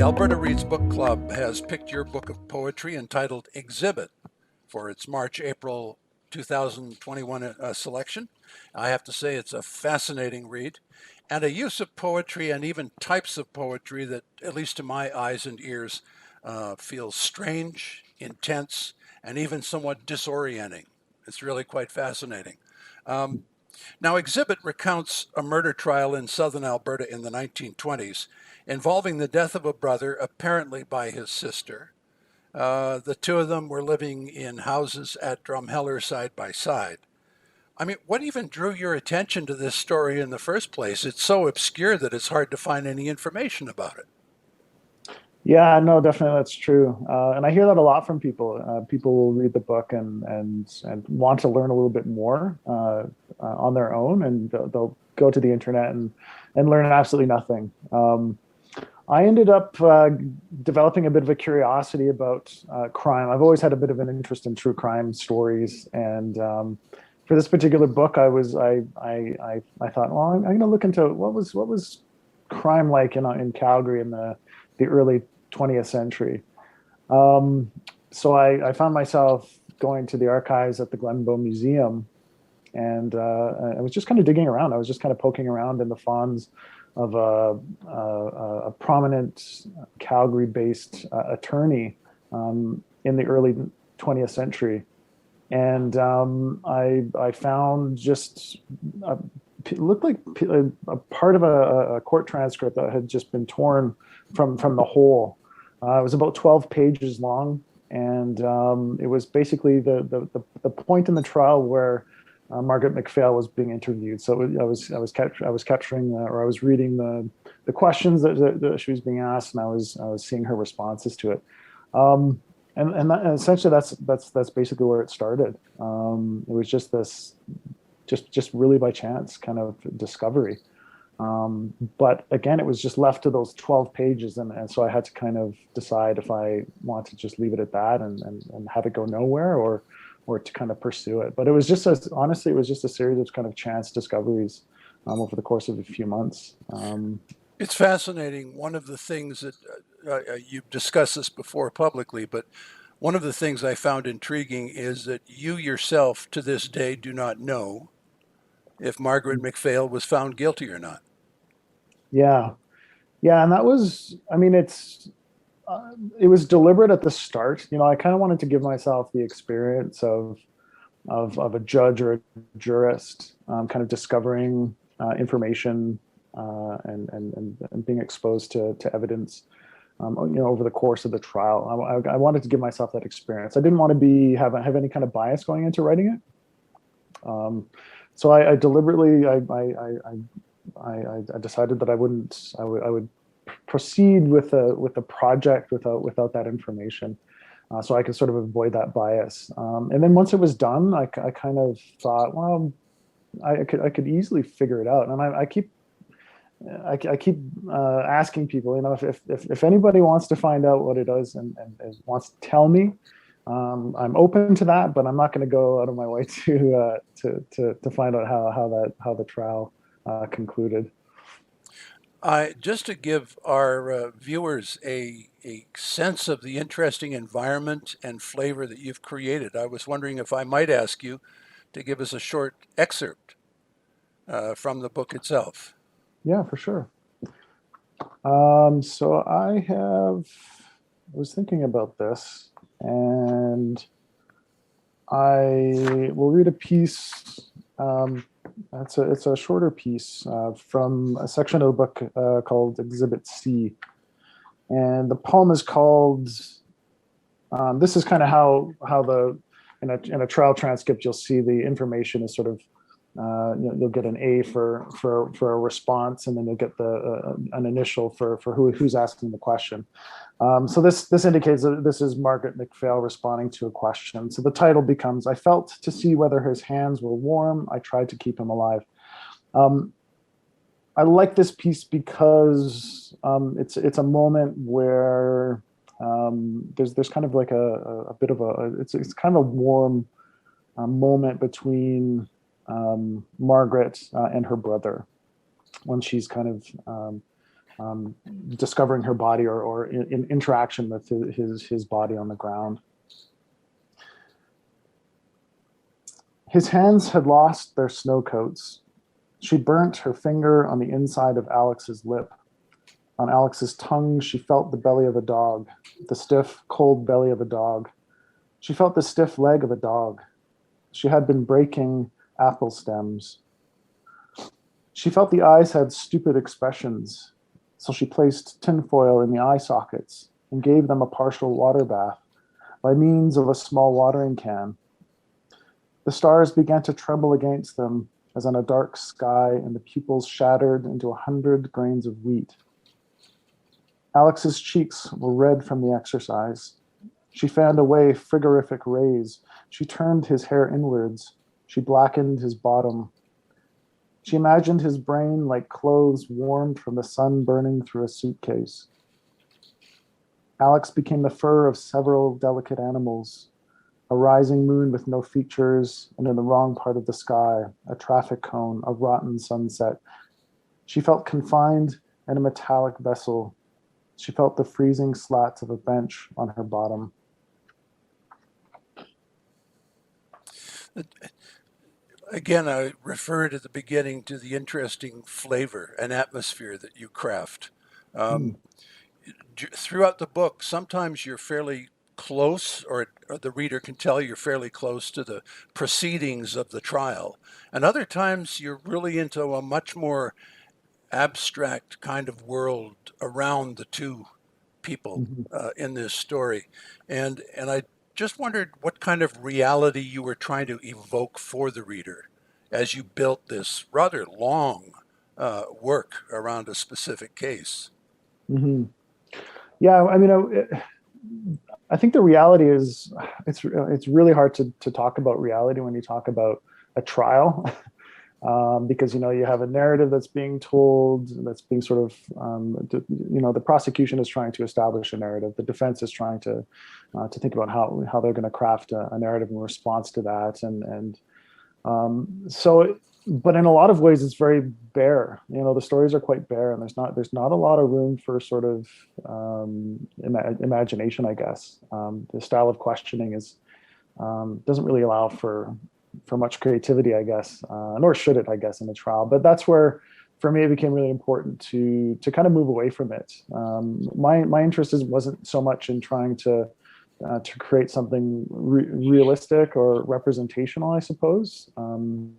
Alberta Reads Book Club has picked your book of poetry entitled Exhibit for its March-April 2021 selection. I have to say it's a fascinating read and a use of poetry and even types of poetry that, at least to my eyes and ears, feels strange, intense, and even somewhat disorienting. It's really quite fascinating. Now, Exhibit recounts a murder trial in southern Alberta in the 1920s involving the death of a brother, apparently by his sister. The two of them were living in houses at Drumheller side by side. I mean, what even drew your attention to this story in the first place? It's so obscure that it's hard to find any information about it. Yeah, no, definitely that's true, and I hear that a lot from people. People will read the book and want to learn a little bit more on their own, and they'll go to the internet and learn absolutely nothing. I ended up developing a bit of a curiosity about crime. I've always had a bit of an interest in true crime stories, and for this particular book, I thought, well, I'm going to look into what was crime like in Calgary in the early 20th century. So I found myself going to the archives at the Glenbow Museum, and I was just kind of digging around. I was just kind of poking around in the fonds of a prominent Calgary-based attorney in the early 20th century. And I found just it looked like a part of a court transcript that had just been torn from the whole. It was about 12 pages long, and it was basically the point in the trial where Margaret MacPhail was being interviewed. So I was capturing or I was reading the questions that she was being asked, and I was seeing her responses to it. And essentially that's basically where it started. It was just this. Just really by chance kind of discovery. But again, it was just left to those 12 pages. And so I had to kind of decide if I want to just leave it at that and have it go nowhere or to kind of pursue it. But it was just honestly, it was just a series of kind of chance discoveries over the course of a few months. It's fascinating. One of the things that you've discussed this before publicly, but one of the things I found intriguing is that you yourself to this day do not know if Margaret MacPhail was found guilty or not. Yeah, and that was, I mean, it was deliberate at the start. You know, I kind of wanted to give myself the experience of a judge or a jurist, kind of discovering information and being exposed to evidence. Over the course of the trial, I wanted to give myself that experience. I didn't want to have any kind of bias going into writing it. So I deliberately I decided that I would proceed with the project without that information, so I could sort of avoid that bias. And then once it was done, I kind of thought, well, I could easily figure it out. And I keep asking people, you know, if anybody wants to find out what it is and wants to tell me, I'm open to that, but I'm not going to go out of my way to find out how the trial concluded. Just to give our viewers a sense of the interesting environment and flavor that you've created, I was wondering if I might ask you to give us a short excerpt from the book itself. Yeah, for sure. So I was thinking about this, and I will read a piece. It's a shorter piece from a section of the book called Exhibit C, and the poem is called. This is kind of how in a trial transcript you'll see the information is sort of. You'll get an A for a response, and then you'll get an initial for who's asking the question. So this indicates that this is Margaret MacPhail responding to a question. So the title becomes, "I felt to see whether his hands were warm. I tried to keep him alive." I like this piece because it's a moment where there's kind of like a bit of it's kind of a warm moment between Margaret and her brother, when she's kind of discovering her body or in interaction with his body on the ground. His hands had lost their snow coats. She burnt her finger on the inside of Alex's lip. On Alex's tongue, she felt the belly of a dog, the stiff, cold belly of a dog. She felt the stiff leg of a dog. She had been breaking apple stems. She felt the eyes had stupid expressions, so she placed tinfoil in the eye sockets and gave them a partial water bath by means of a small watering can. The stars began to tremble against them as on a dark sky, and the pupils shattered into 100 grains of wheat. Alex's cheeks were red from the exercise. She fanned away frigorific rays. She turned his hair inwards. She blackened his bottom. She imagined his brain like clothes warmed from the sun burning through a suitcase. Alex became the fur of several delicate animals, a rising moon with no features, and in the wrong part of the sky, a traffic cone, a rotten sunset. She felt confined in a metallic vessel. She felt the freezing slats of a bench on her bottom. Again, I referred at the beginning to the interesting flavor and atmosphere that you craft. Throughout the book, sometimes you're fairly close, or the reader can tell you're fairly close to the proceedings of the trial. And other times you're really into a much more abstract kind of world around the two people in this story. And I just wondered what kind of reality you were trying to evoke for the reader as you built this rather long work around a specific case. Mm-hmm. Yeah, I mean, I think the reality is it's really hard to talk about reality when you talk about a trial. Because you have a narrative that's being told, that's being sort of the prosecution is trying to establish a narrative, the defense is trying to think about how they're going to craft a narrative in response to that, but in a lot of ways it's very bare. The stories are quite bare, and there's not a lot of room for sort of imagination, I guess. The style of questioning is doesn't really allow for much creativity, I guess, nor should it, I guess, in a trial. But that's where, for me, it became really important to kind of move away from it. My interest wasn't so much in trying to create something realistic or representational, I suppose,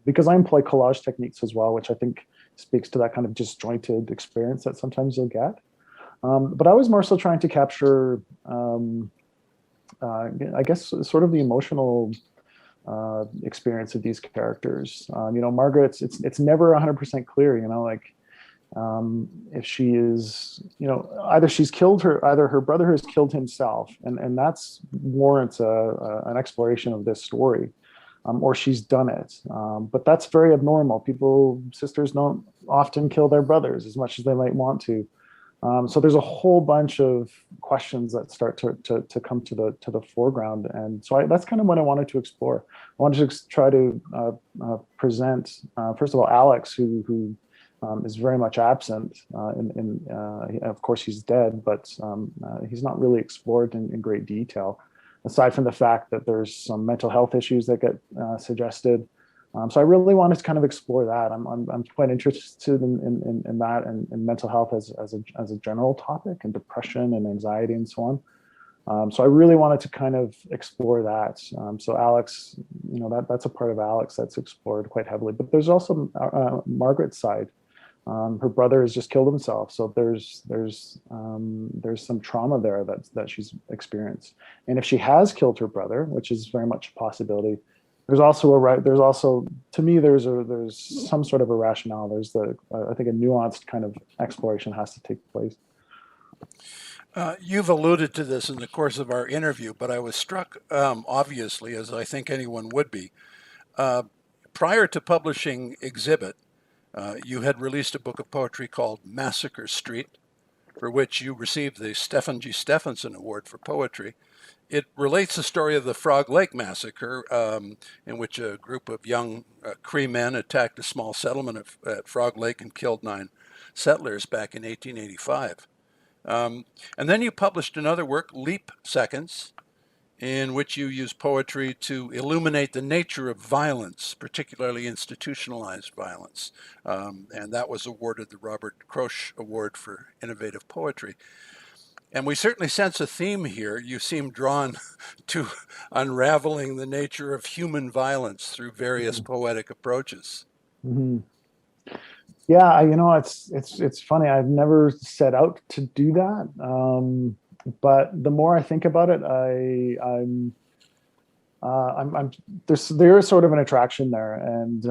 because I employ collage techniques as well, which I think speaks to that kind of disjointed experience that sometimes you'll get. But I was more so trying to capture, I guess, sort of the emotional experience of these characters. Margaret, it's never 100% clear, if she is, either her brother has killed himself, and that's warrants an exploration of this story, or she's done it. But that's very abnormal. Sisters don't often kill their brothers as much as they might want to. So there's a whole bunch of questions that start to come to the foreground, and so that's kind of what I wanted to explore. I wanted to try to present, first of all, Alex, who is very much absent. Of course, he's dead, but he's not really explored in great detail, aside from the fact that there's some mental health issues that get suggested. So I really wanted to kind of explore that. I'm quite interested in that, and mental health as a general topic, and depression and anxiety and so on. So I really wanted to kind of explore that. So Alex, that's a part of Alex that's explored quite heavily. But there's also Margaret's side. Her brother has just killed himself, so there's some trauma there that she's experienced. And if she has killed her brother, which is very much a possibility, there's also to me there's some sort of a rationale. There's I think a nuanced kind of exploration has to take place. You've alluded to this in the course of our interview, but I was struck, obviously, as I think anyone would be, prior to publishing Exhibit, you had released a book of poetry called Massacre Street, for which you received the Stephen G. Stephenson Award for Poetry. It relates the story of the Frog Lake Massacre, in which a group of young Cree men attacked a small settlement at Frog Lake and killed 9 settlers back in 1885. And then you published another work, Leap Seconds, in which you use poetry to illuminate the nature of violence, particularly institutionalized violence. And that was awarded the Robert Koretsch Award for Innovative Poetry. And we certainly sense a theme here. You seem drawn to unraveling the nature of human violence through various poetic approaches. Mm-hmm. Yeah, it's funny. I've never set out to do that, but the more I think about it, I'm there is sort of an attraction there, and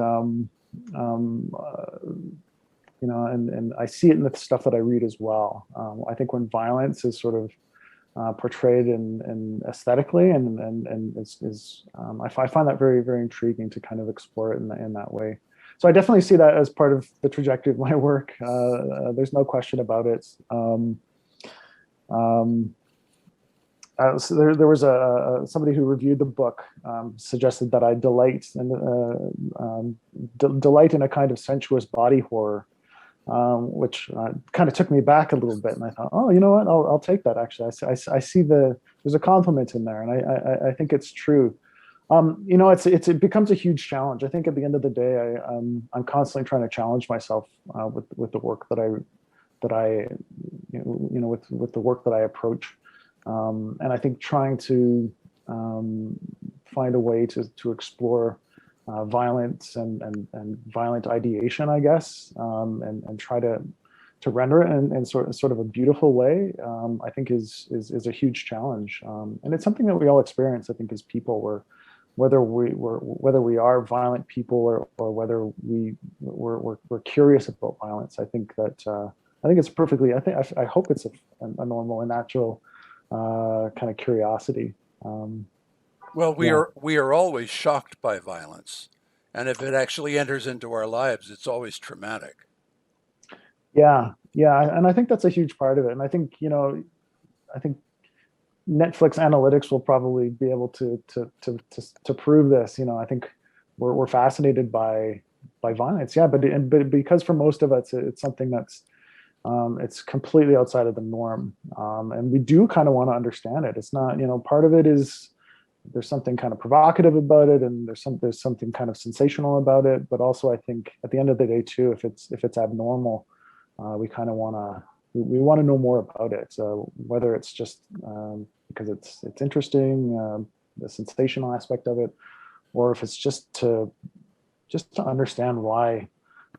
and I see it in the stuff that I read as well. I think when violence is sort of portrayed in aesthetically and I find that very, very intriguing to kind of explore it in that way. So I definitely see that as part of the trajectory of my work. There's no question about it. So there was somebody who reviewed the book, suggested that I delight in a kind of sensuous body horror, which kind of took me back a little bit. And I thought, oh, you know what? I'll take that. Actually, I see there's a compliment in there, and I think it's true. It becomes a huge challenge. I think at the end of the day, I'm constantly trying to challenge myself with the work that I with the work that I approach, and I think trying to find a way to explore violence and violent ideation, I guess, and try to render it in sort of a beautiful way, I think is a huge challenge, and it's something that we all experience. I think as people, whether we are violent people or whether we're curious about violence. I think it's perfectly. I hope it's a normal and natural kind of curiosity. Well, we are always shocked by violence, and if it actually enters into our lives, it's always traumatic. Yeah, and I think that's a huge part of it. And I think Netflix analytics will probably be able to prove this. I think we're fascinated by violence. Yeah, but because for most of us, it's something that's it's completely outside of the norm, and we do kind of want to understand it. It's not, part of it is there's something kind of provocative about it, and there's something kind of sensational about it. But also, I think at the end of the day, too, if it's abnormal, we kind of we want to know more about it. So whether it's just because it's interesting, the sensational aspect of it, or if it's just to understand why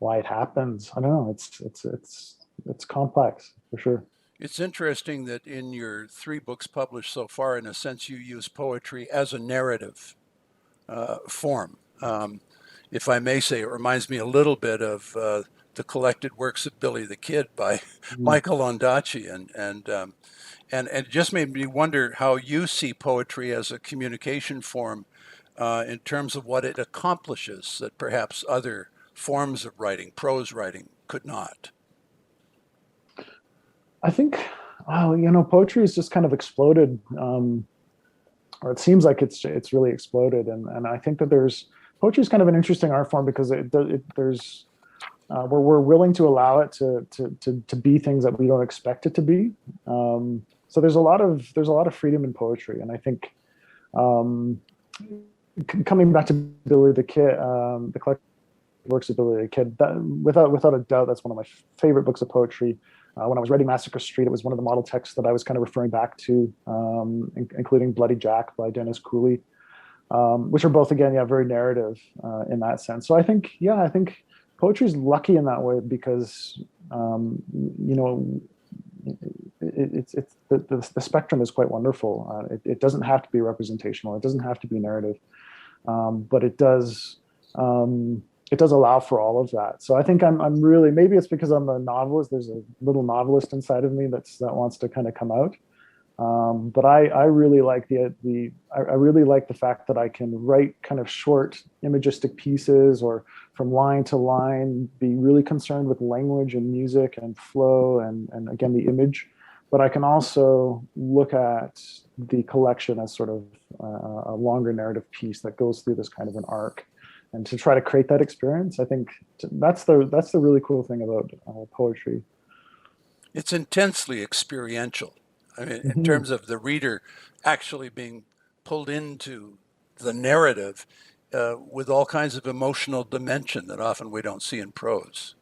it happens. I don't know. It's complex for sure. It's interesting that in your 3 books published so far, in a sense, you use poetry as a narrative form. If I may say, it reminds me a little bit of the collected works of Billy the Kid by Michael Ondaatje, and it just made me wonder how you see poetry as a communication form in terms of what it accomplishes that perhaps other forms of writing, prose writing, could not. I think, poetry has just kind of exploded, or it seems like it's really exploded, and I think that poetry is kind of an interesting art form because we're willing to allow it to be things that we don't expect it to be. So there's a lot of freedom in poetry, and I think coming back to Billy the Kid, the collected works of Billy the Kid, without a doubt, that's one of my favorite books of poetry. When I was writing Massacre Street, it was one of the model texts that I was kind of referring back to, including Bloody Jack by Dennis Cooley, which are both, again, very narrative in that sense. So I think poetry is lucky in that way because, it's the spectrum is quite wonderful. It doesn't have to be representational. It doesn't have to be narrative, but it does allow for all of that. So I think I'm really, maybe it's because I'm a novelist. There's a little novelist inside of me that wants to kind of come out. But I really like I really like the fact that I can write kind of short imagistic pieces, or from line to line, be really concerned with language and music and flow and again the image. But I can also look at the collection as sort of a longer narrative piece that goes through this kind of an arc. and to try to create that experience. I think that's the really cool thing about poetry. It's intensely experiential. I mean, in Hmm. terms of the reader actually being pulled into the narrative with all kinds of emotional dimension that often we don't see in prose.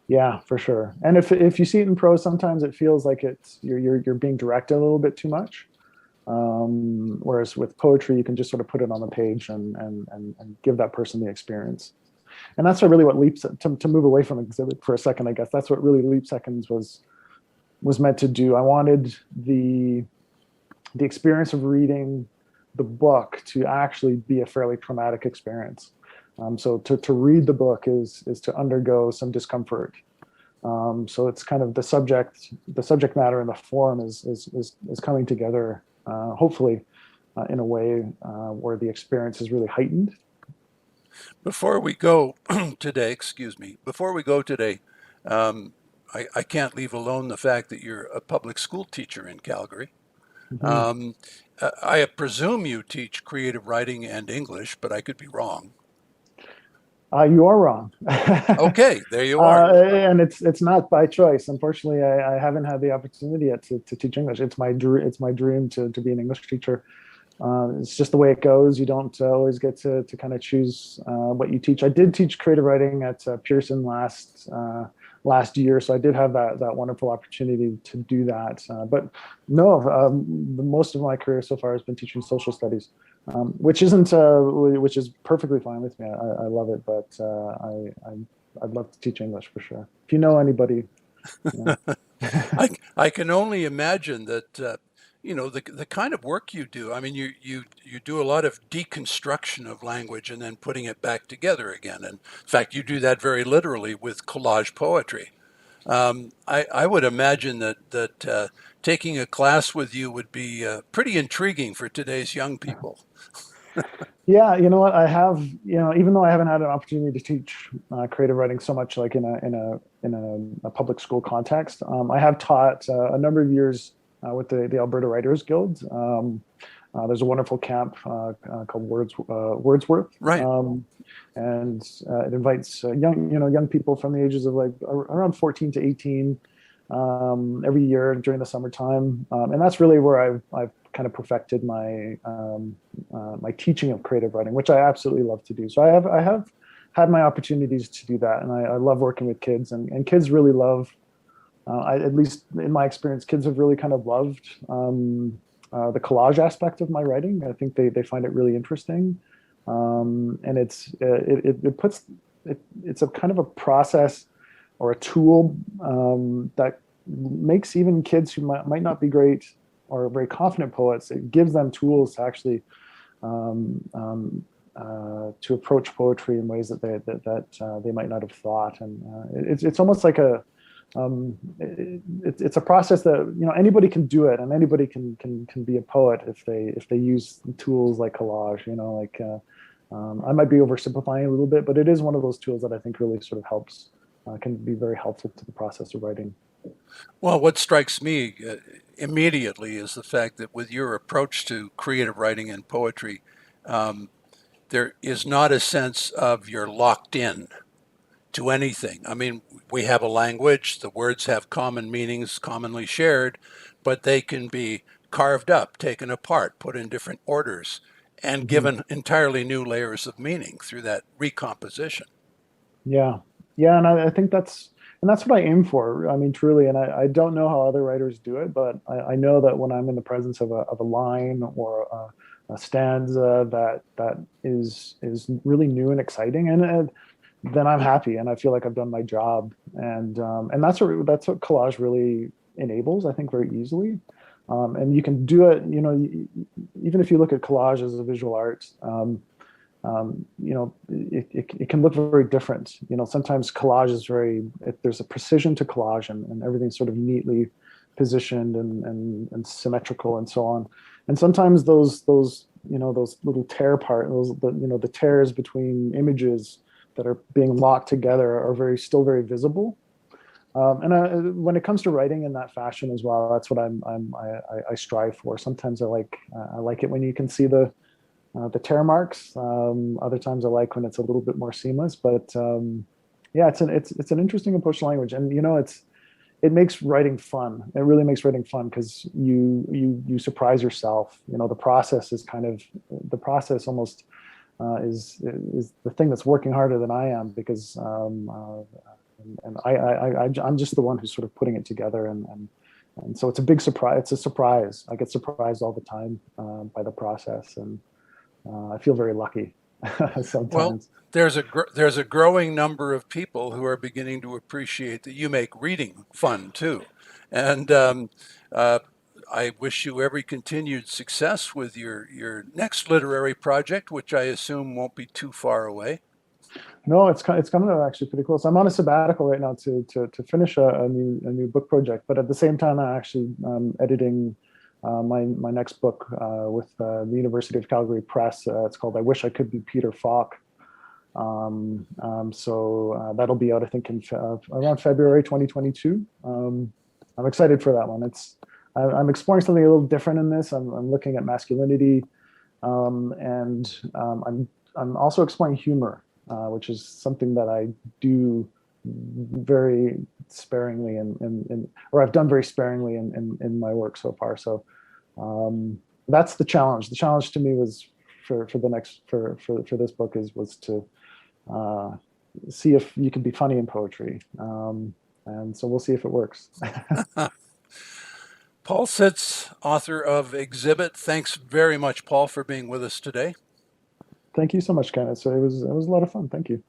Yeah, for sure. And if you see it in prose, sometimes it feels like it's you're being directed a little bit too much. Whereas with poetry, you can just sort of put it on the page and give that person the experience. And that's really what Leap, to move away from Exhibit for a second, I guess that's what really Leap Seconds was meant to do. I wanted the experience of reading the book to actually be a fairly traumatic experience. So to read the book is to undergo some discomfort. So it's kind of the subject matter and the form is coming together, hopefully, in a way where the experience is really heightened. Before we go today, excuse me, before we go today, I can't leave alone the fact that you're a public school teacher in Calgary. Mhm. Um, I presume you teach creative writing and English, but I could be wrong. You are wrong. Okay, there you are. And it's not by choice. Unfortunately, I haven't had the opportunity yet to teach English. It's my dream to be an English teacher. It's just the way it goes. You don't always get to kind of choose what you teach. I did teach creative writing at Pearson last year, so I did have that wonderful opportunity to do that. But no, the most of my career so far has been teaching social studies, which is perfectly fine with me. I love it, but I'd love to teach English for sure. If you know anybody, you I can only imagine that the kind of work you do. I mean, you do a lot of deconstruction of language and then putting it back together again. And in fact, you do that very literally with collage poetry. I would imagine that taking a class with you would be pretty intriguing for today's young people. Yeah, you know what? I have, even though I haven't had an opportunity to teach creative writing so much, like in a public school context, I have taught a number of years with the Alberta Writers Guild. There's a wonderful camp called Wordsworth, Right. and it invites young people from the ages of like around 14 to 18 every year during the summertime, and that's really where I've kind of perfected my teaching of creative writing, which I absolutely love to do. So I have had my opportunities to do that, and I love working with kids, and kids really love. At least in my experience, kids have really kind of loved the collage aspect of my writing. I think they find it really interesting, and it's a kind of a process or a tool that makes even kids who might not be great or very confident poets. It gives them tools to actually to approach poetry in ways that they might not have thought, and it's almost like it's a process that anybody can do it, and anybody can be a poet if they use tools like collage. I might be oversimplifying a little bit, but it is one of those tools that I think really sort of helps, can be very helpful to the process of writing. Well, what strikes me immediately is the fact that with your approach to creative writing and poetry, um, there is not a sense of you're locked in to anything. I mean, we have a language, the words have common meanings, commonly shared, but they can be carved up, taken apart, put in different orders, and Hmm. given entirely new layers of meaning through that recomposition. Yeah, yeah, and I think that's what I aim for. I mean, truly, and I don't know how other writers do it, but I know that when I'm in the presence of a line or a stanza that is really new and exciting, and then I'm happy and I feel like I've done my job. And that's what collage really enables, I think, very easily. And you can do it, even if you look at collage as a visual art. It can look very different. Sometimes collage is there's a precision to collage, and everything's sort of neatly positioned and symmetrical and so on. And sometimes those little the tears between images that are being locked together are still very visible. When it comes to writing in that fashion as well, that's what I strive for. Sometimes I like it when you can see the tear marks. Other times I like when it's a little bit more seamless, but yeah, it's an interesting approach to language, and it makes writing fun. It really makes writing fun because you surprise yourself. The process is kind of the process almost is the thing that's working harder than I am because and I'm just the one who's sort of putting it together and so it's a big surprise. It's a surprise. I get surprised all the time by the process, and I feel very lucky Well, sometimes. there's a growing number of people who are beginning to appreciate that you make reading fun too, and uh, I wish you every continued success with your next literary project, which I assume won't be too far away. No, it's coming up actually pretty close. I'm on a sabbatical right now to finish a new book project, but at the same time, I'm actually editing my next book with the University of Calgary Press. It's called "I Wish I Could Be Peter Falk." So that'll be out, I think, in around February 2022. I'm excited for that one. I'm exploring something a little different in this. I'm looking at masculinity, and I'm also exploring humor, which is something that I do very sparingly or I've done very sparingly in my work so far. So that's the challenge. The challenge to me was for the next for this book was to uh, see if you can be funny in poetry. And so we'll see if it works. Paul Zits, author of Exhibit. Thanks very much, Paul, for being with us today. Thank you so much, Kenneth. So it was a lot of fun. Thank you.